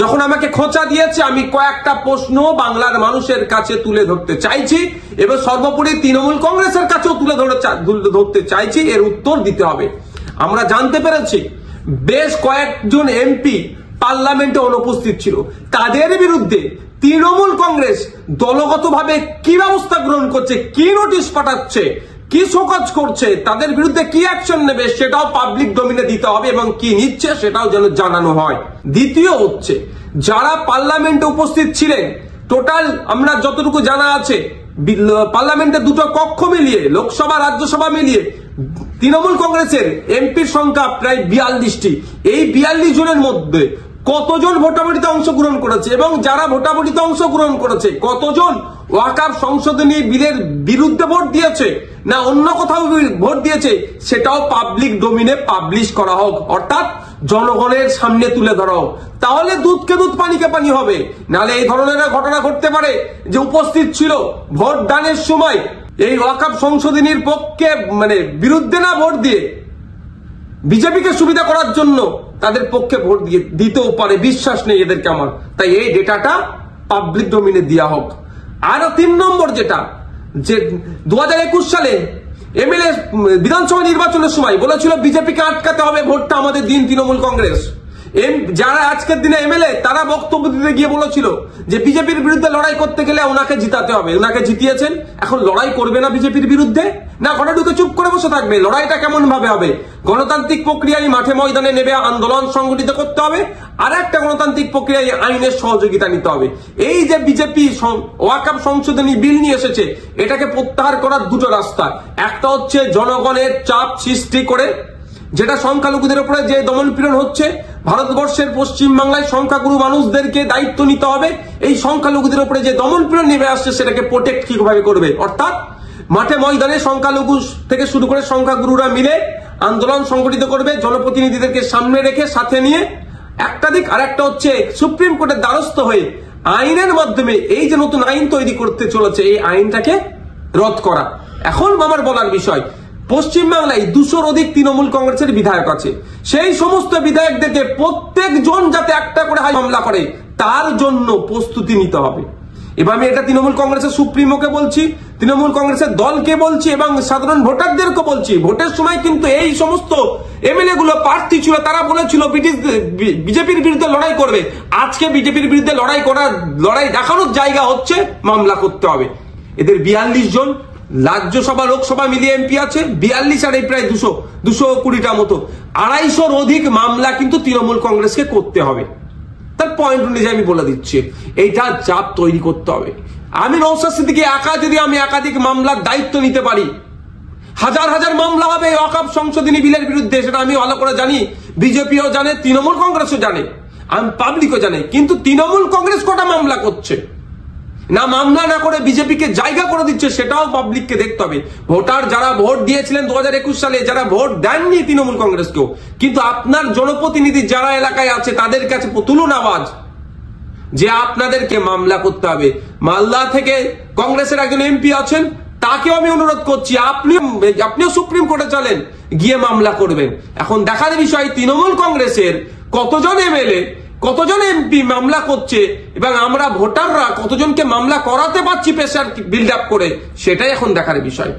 যখন আমাকে খোঁচা দিয়েছে আমি কয়েকটা প্রশ্ন বাংলার মানুষের কাছে তুলে ধরতে চাইছি এবং সর্বোপরি তৃণমূল কংগ্রেসের কাছেও তুলে ধরতে চাইছি, এর উত্তর দিতে হবে। আমরা জানতে পেরেছি বেশ কয়েকজন এমপি পার্লামেন্টে অনুপস্থিত ছিল, তাদের বিরুদ্ধে তৃণমূল কংগ্রেস দলগতভাবে কি ব্যবস্থা গ্রহণ করছে, কি নোটিশ পাঠাচ্ছে, কি শোকজ করছে, তাদের বিরুদ্ধে কি অ্যাকশন নেবে সেটাও পাবলিক ডোমিনে দিতে হবে এবং কি নিচ্ছে সেটাও যেন জানানো হয়। দ্বিতীয় হচ্ছে, যারা পার্লামেন্টে উপস্থিত ছিলেন টোটাল আমরা যতটুকু জানা আছে পার্লামেন্টে দুটো কক্ষ মিলিয়ে লোকসভা রাজ্যসভা মিলিয়ে তৃণমূল কংগ্রেসের এমপির সংখ্যা প্রায় 42টি। এই 42 জনের মধ্যে কতজন ভোটাভুটিতে অংশগ্রহণ করেছে এবং যারা ভোটাভুটিতে অংশগ্রহণ করেছে কতজন ওয়াকফ সংশোধনী বিলের বিরুদ্ধে ভোট দিয়েছে না অন্য কোথাও ভোট দিয়েছে সেটাও পাবলিক ডোমিনে পাবলিশ করা হোক, অর্থাৎ জনগণের সামনে তুলে ধরা হোক। তাহলে দুধকে দুধ পানিকে পানি হবে। নাহলে এই ধরনের ঘটনা ঘটতে পারে যে উপস্থিত ছিল ভোট দানের সময় এই ওয়াকফ সংশোধনীর পক্ষে বিরুদ্ধে না ভোট দিয়ে বিজেপিকে সুবিধা করার জন্য তাদের পক্ষে ভোট দিয়ে দিতেও পারে, বিশ্বাস নেই এদেরকে আমার। তাই এই ডেটাটা পাবলিক ডোমিনে দেওয়া হোক। আর 3 নম্বর যেটা, যে 2021 সালে এমএলএ বিধানসভা নির্বাচনের সময় বলেছিল বিজেপিকে আটকাতে হবে, ভোটটা আমাদের দিন তৃণমূল কংগ্রেস। যারা আজকের দিনে এমএলএ তারা বক্তব্য দিতে গিয়ে বলেছিল যে বিজেপির বিরুদ্ধে লড়াই করতে গেলে ওনাকে জিতাতে হবে, ওনাকে জিতিয়েছেন। এখন লড়াই করবে না বিজেপির বিরুদ্ধে, না ঘরে ঢুকে চুপ করে বসে থাকবে? লড়াইটা কেমন ভাবে হবে? গণতান্ত্রিক প্রক্রিয়ায় মাঠে ময়দানে নেবে আন্দোলন সংগঠিত করতে হবে, আর একটা গণতান্ত্রিক প্রক্রিয়ায় আইনের সহযোগিতা নিতে হবে। এই যে বিজেপি ওয়াকফ সংশোধনী বিল নিয়ে এসেছে এটাকে প্রত্যাহার করার দুটো রাস্তা। একটা হচ্ছে জনগণের চাপ সৃষ্টি করে, যেটা সংখ্যালঘুদের উপরে যে দমনপীড়ন হচ্ছে, ভারতবর্ষের পশ্চিম বাংলায় সংখ্যাগুরু মানুষদেরকে দায়িত্ব নিতে হবে এই সংখ্যালঘুদের উপরে যে দমনপীড়ন নেমে আসছে সেটাকে প্রোটেক্ট কিভাবে করবে, অর্থাৎ মাঠে ময়দানে সংখ্যালঘু থেকে শুরু করে সংখ্যাগুরুরা মিলে আন্দোলন সংগঠিত করবে, জনপ্রতিনিধিদেরকে সামনে রেখে সাথে নিয়ে একটা দিক। আর একটা হচ্ছে সুপ্রিম কোর্টের দ্বারস্থ হয়ে আইনের মাধ্যমে এই যে নতুন আইন তৈরি করতে চলেছে এই আইনটাকে রদ করা। এখন আমার বলার বিষয়, পশ্চিমবাংলায় 200-র অধিক তৃণমূল কংগ্রেসের বিধায়ক আছে, সেই সমস্ত বিধায়কদেরকে প্রত্যেকজন যাতে একটা করে মামলা করে তার জন্য প্রস্তুতি নিতে হবে। এবার আমি এটা তৃণমূল কংগ্রেসের সুপ্রিমোকে বলছি, তৃণমূল কংগ্রেসের দলকে বলছি এবং সাধারণ ভোটারদেরকে বলছি। ভোটের সময় কিন্তু এই সমস্ত এমএলএ গুলো প্রার্থী ছিল, তারা বলেছিল বিজেপির বিরুদ্ধে লড়াই করবে। আজকে বিজেপির বিরুদ্ধে লড়াই দেখানোর জায়গা হচ্ছে মামলা করতে হবে। এদের 42 জন রাজ্যসভা লোকসভা মিলিয়ে এমপি আছে, 42 আর এই প্রায় 220টা মতো, 250-র অধিক মামলা কিন্তু তৃণমূল কংগ্রেসকে করতে হবে। তার পয়েন্ট অনুযায়ী আমি বলে দিচ্ছি এইটা চাপ তৈরি করতে হবে। আমি নওশাদ সিদ্দিকী একা যদি আমি একাধিক মামলার দায়িত্ব নিতে পারি, হাজার হাজার মামলা হবে ওয়াকফ সংশোধনী বিলের বিরুদ্ধে, সেটা আমি ভালো করে জানি, বিজেপিও জানে, তৃণমূল কংগ্রেসও জানে, আমি পাবলিকও জানে। কিন্তু তৃণমূল কংগ্রেস কটা মামলা করছে না, মামলা না করে বিজেপিকে জায়গা করে দিচ্ছে, সেটাও পাবলিককে দেখতে হবে। ভোটার যারা ভোট দিয়েছিলেন 2021 সালে, যারা ভোট দেননি তৃণমূল কংগ্রেসকেও, কিন্তু আপনার জনপ্রতিনিধি যারা এলাকায় আছে তাদের কাছে তুলুন আওয়াজ যে আপনাদেরকে মামলা করতে হবে। মালদা থেকে কংগ্রেসের একজন এমপি আছেন, তাকেও আমি অনুরোধ করছি আপনিও সুপ্রিম কোর্টে চলেন, গিয়ে মামলা করবেন। এখন দেখার বিষয় তৃণমূল কংগ্রেসের কতজন এমএলএ কতজন এমপি মামলা করছে এবং আমরা ভোটাররা কতজনকে মামলা করাতে পারছি প্রেসার বিল্ড আপ করে, সেটাই এখন দেখার বিষয়।